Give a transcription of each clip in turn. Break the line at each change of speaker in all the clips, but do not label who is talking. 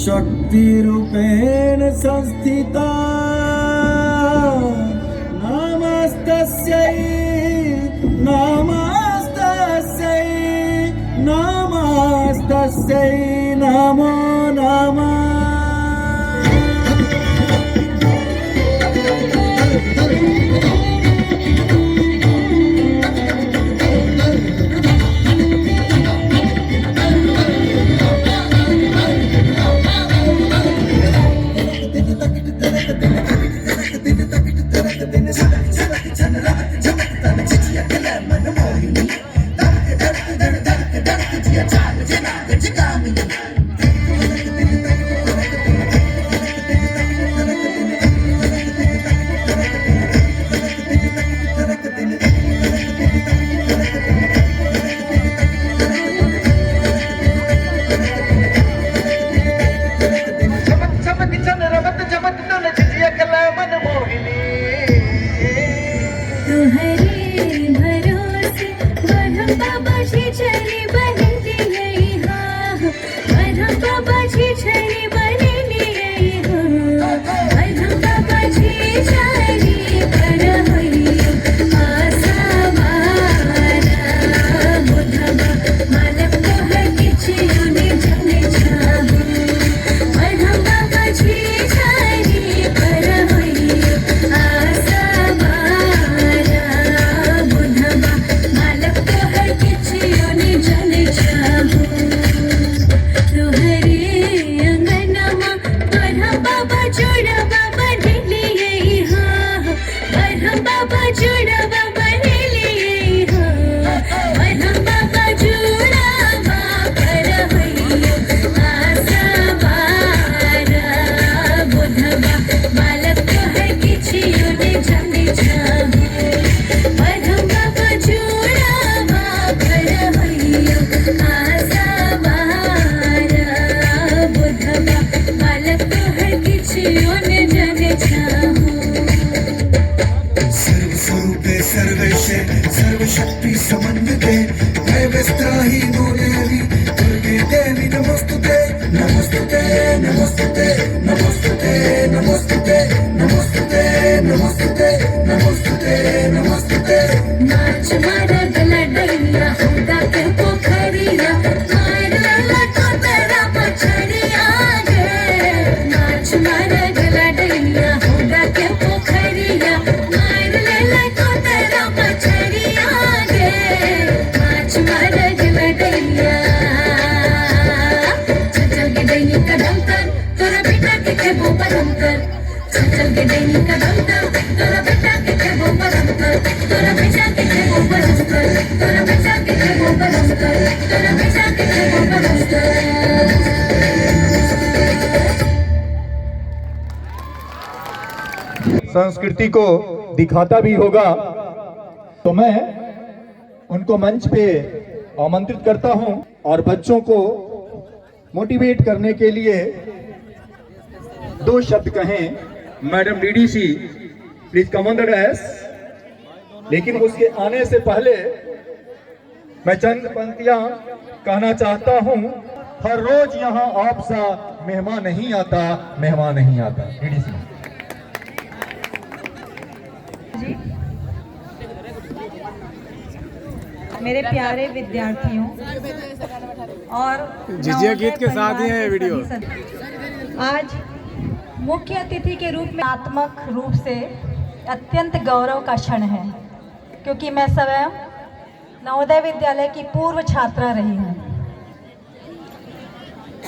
शक्तिरूपेण संस्थिता नमस्तस्यै नमस्तस्यै नमस्तस्यै नमो नमः।
सर्वशक्ति समन्विते दैवस्त्राहि नो देवी दुर्गे देवी नमोस्तुते नमोस्तुते नमोस्तुते नमोस्तुते नमोस्तुते नमोस्तुते नमोस्तुते नमोस्तुते नमोस्तुते।
नाच मारा गला डरिया होगा के पोखरिया मारा लटो तेरा पछड़िया गे। नाच मारा गला डरिया होगा के पोखरिया मारा लटो तेरा पछड़िया गे। नाच मारा गला डरिया चल के दैनी कदम कर तोरा बेटा के खेबो परम कर। चल के दैनी कदम कर तोरा बेटा के खेबो परम कर। तोरा बेटा के खेबो परम कर। तोरा बेटा के खेबो परम कर। तोरा बेटा के खेबो परम कर।
संस्कृति को दिखाता भी होगा तो मैं उनको मंच पे आमंत्रित करता हूं और बच्चों को मोटिवेट करने के लिए 2 शब्द कहें। Madam DDC please come on the desk. लेकिन उसके आने से पहले मैं चंद पंक्तियां कहना चाहता हूं। हर रोज यहां आपसा मेहमान नहीं आता, मेहमान नहीं आता। डीडीसी
मेरे प्यारे विद्यार्थियों और
झिझिया गीत के साथ ही है ये वीडियो।
आज मुख्य अतिथि के रूप में आत्मक रूप से अत्यंत गौरव का क्षण है, क्योंकि मैं स्वयं नवोदय विद्यालय की पूर्व छात्रा रही हूँ।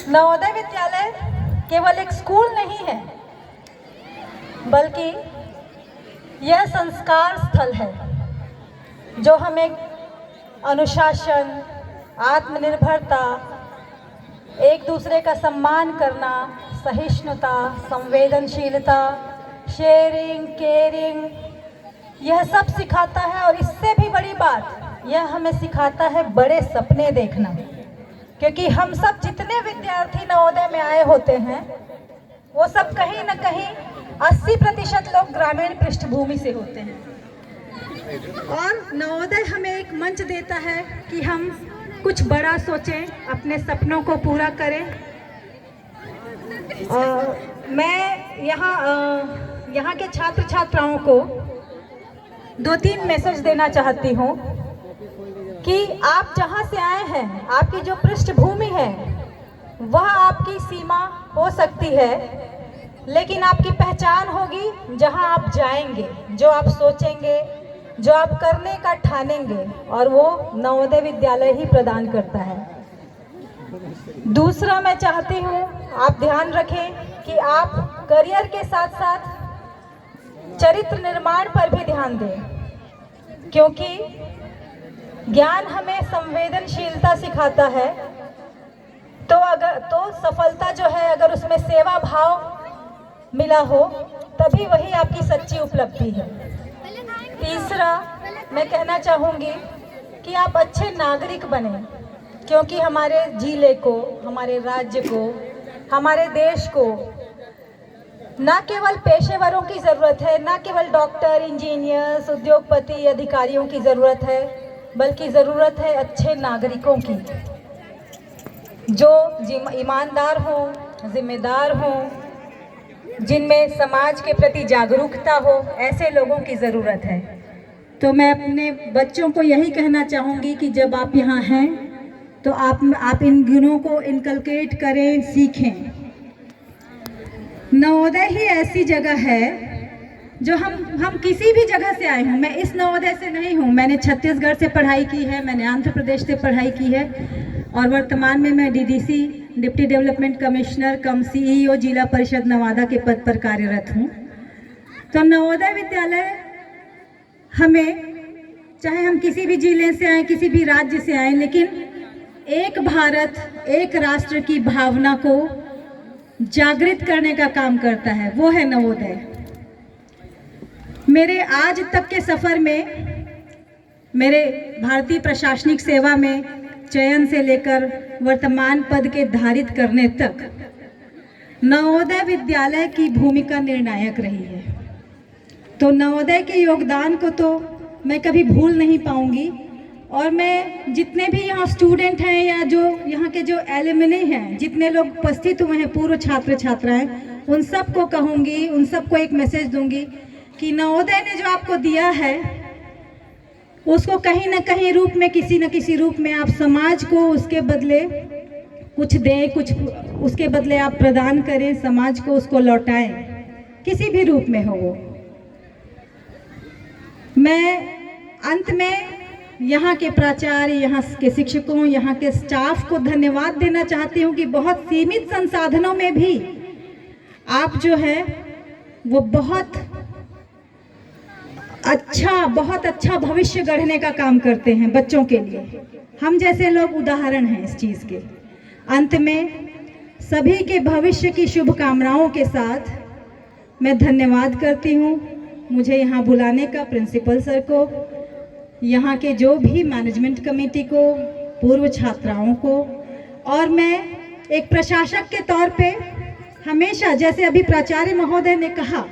नवोदय विद्यालय केवल एक स्कूल नहीं है, बल्कि यह संस्कार स्थल है जो हमें अनुशासन, आत्मनिर्भरता, एक दूसरे का सम्मान करना, सहिष्णुता, संवेदनशीलता, शेयरिंग, केयरिंग, यह सब सिखाता है। और इससे भी बड़ी बात, यह हमें सिखाता है बड़े सपने देखना, क्योंकि हम सब जितने विद्यार्थी नवोदय में आए होते हैं वो सब कहीं न कहीं 80% लोग ग्रामीण पृष्ठभूमि से होते हैं। और नवोदय हमें एक मंच देता है कि हम कुछ बड़ा सोचें, अपने सपनों को पूरा करें। मैं यहाँ के छात्र छात्राओं को 2-3 मैसेज देना चाहती हूँ कि आप जहाँ से आए हैं, आपकी जो पृष्ठभूमि है वह आपकी सीमा हो सकती है, लेकिन आपकी पहचान होगी जहाँ आप जाएंगे, जो आप सोचेंगे, जो आप करने का ठानेंगे, और वो नवोदय विद्यालय ही प्रदान करता है। दूसरा, मैं चाहती हूँ आप ध्यान रखें कि आप करियर के साथ साथ चरित्र निर्माण पर भी ध्यान दें, क्योंकि ज्ञान हमें संवेदनशीलता सिखाता है। तो सफलता जो है, अगर उसमें सेवा भाव मिला हो तभी वही आपकी सच्ची उपलब्धि है। तीसरा, मैं कहना चाहूँगी कि आप अच्छे नागरिक बने, क्योंकि हमारे जिले को, हमारे राज्य को, हमारे देश को न केवल पेशेवरों की ज़रूरत है, न केवल डॉक्टर, इंजीनियर्स, उद्योगपति, अधिकारियों की ज़रूरत है, बल्कि ज़रूरत है अच्छे नागरिकों की, जो ईमानदार हों, जिम्मेदार हों, जिनमें समाज के प्रति जागरूकता हो। ऐसे लोगों की ज़रूरत है। तो मैं अपने बच्चों को यही कहना चाहूँगी कि जब आप यहाँ हैं तो आप इन गुणों को इनकलकेट करें, सीखें। नवोदय ही ऐसी जगह है जो हम किसी भी जगह से आए हों। मैं इस नवोदय से नहीं हूँ, मैंने छत्तीसगढ़ से पढ़ाई की है, मैंने आंध्र प्रदेश से पढ़ाई की है, और वर्तमान में मैं डीडीसी डिप्टी डेवलपमेंट कमिश्नर कम सीईओ जिला परिषद नवादा के पद पर कार्यरत हूँ। तो नवोदय विद्यालय हमें, चाहे हम किसी भी जिले से आए, किसी भी राज्य से आए, लेकिन एक भारत एक राष्ट्र की भावना को जागृत करने का काम करता है, वो है नवोदय। मेरे आज तक के सफ़र में, मेरे भारतीय प्रशासनिक सेवा में चयन से लेकर वर्तमान पद के धारित करने तक, नवोदय विद्यालय की भूमिका निर्णायक रही है। तो नवोदय के योगदान को तो मैं कभी भूल नहीं पाऊंगी, और मैं जितने भी यहाँ स्टूडेंट हैं या जो यहाँ के जो एलुमनी हैं, जितने लोग उपस्थित हुए हैं, पूर्व छात्र छात्राएं, उन सबको कहूँगी, उन सबको एक मैसेज दूंगी कि नवोदय ने जो आपको दिया है उसको कहीं ना कहीं रूप में, किसी न किसी रूप में आप समाज को उसके बदले कुछ दें, कुछ उसके बदले आप प्रदान करें, समाज को उसको लौटाएं, किसी भी रूप में हो वो। मैं अंत में यहाँ के प्राचार्य, यहाँ के शिक्षकों, यहाँ के स्टाफ को धन्यवाद देना चाहती हूँ कि बहुत सीमित संसाधनों में भी आप जो है वो बहुत अच्छा भविष्य गढ़ने का काम करते हैं बच्चों के लिए। हम जैसे लोग उदाहरण हैं इस चीज़ के। अंत में सभी के भविष्य की शुभकामनाओं के साथ मैं धन्यवाद करती हूँ मुझे यहाँ बुलाने का, प्रिंसिपल सर को, यहाँ के जो भी मैनेजमेंट कमेटी को, पूर्व छात्राओं को, और मैं एक प्रशासक के तौर पे हमेशा, जैसे अभी प्राचार्य महोदय ने कहा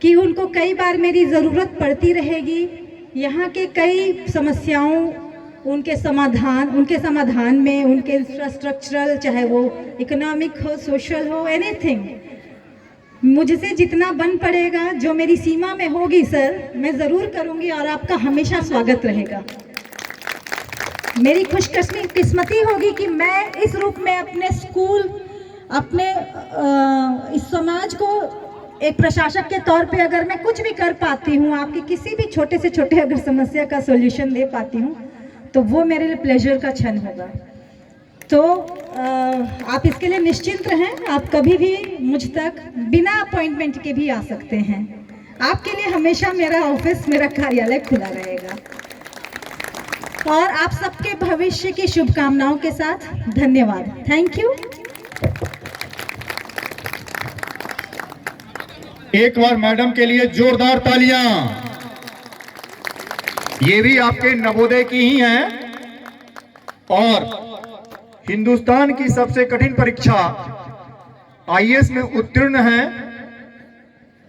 कि उनको कई बार मेरी ज़रूरत पड़ती रहेगी, यहाँ के कई समस्याओं, उनके समाधान में, उनके इंफ्रास्ट्रक्चरल, चाहे वो इकोनॉमिक हो, सोशल हो, एनीथिंग, मुझसे जितना बन पड़ेगा, जो मेरी सीमा में होगी सर, मैं ज़रूर करूँगी, और आपका हमेशा स्वागत रहेगा। मेरी खुशकिस्मती होगी कि मैं इस रूप में अपने स्कूल, अपने इस समाज को एक प्रशासक के तौर पे अगर मैं कुछ भी कर पाती हूँ, आपकी किसी भी छोटे से छोटे अगर समस्या का सॉल्यूशन दे पाती हूँ, तो वो मेरे लिए प्लेजर का क्षण होगा। तो आप इसके लिए निश्चिंत रहें, आप कभी भी मुझ तक बिना अपॉइंटमेंट के भी आ सकते हैं। आपके लिए हमेशा मेरा ऑफिस, मेरा कार्यालय खुला रहेगा। और आप सबके भविष्य की शुभकामनाओं के साथ धन्यवाद। Thank you.
एक बार मैडम के लिए जोरदार तालियां। ये भी आपके नवोदय की ही हैं, और हिंदुस्तान की सबसे कठिन परीक्षा आईएएस में उत्तीर्ण हैं।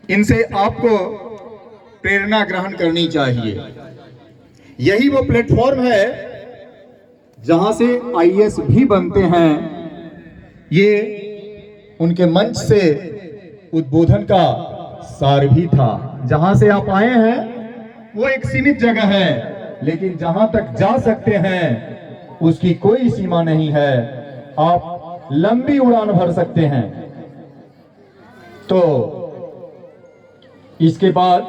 इनसे आपको प्रेरणा ग्रहण करनी चाहिए। यही वो प्लेटफॉर्म है जहां से आईएएस भी बनते हैं। ये उनके मंच से उद्बोधन का सार भी था। जहां से आप आए हैं वो एक सीमित जगह है, लेकिन जहां तक जा सकते हैं उसकी कोई सीमा नहीं है। आप लंबी उड़ान भर सकते हैं। तो इसके बाद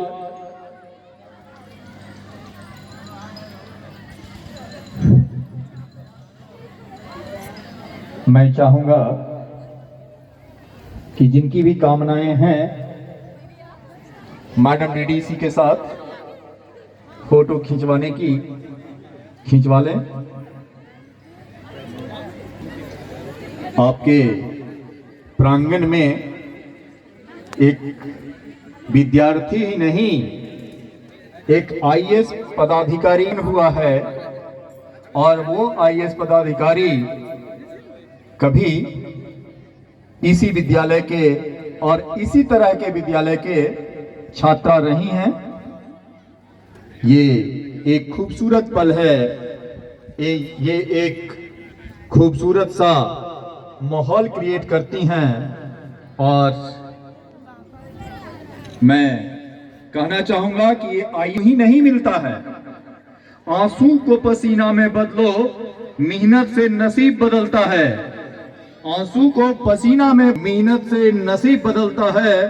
मैं चाहूंगा कि जिनकी भी कामनाएं हैं मैडम डीडीसी के साथ फोटो खिंचवाने की खिंचवा लें। आपके प्रांगण में एक विद्यार्थी ही नहीं, एक आईएएस पदाधिकारी हुआ है, और वो आईएएस पदाधिकारी कभी इसी विद्यालय के और इसी तरह के विद्यालय के छात्रा रही हैं। ये एक खूबसूरत पल है, ये एक खूबसूरत सा माहौल क्रिएट करती हैं। और मैं कहना चाहूंगा कि ये आयु ही नहीं मिलता है। आंसू को पसीना में बदलो, मेहनत से नसीब बदलता है। आंसू को पसीना में मेहनत से नसीब बदलता है।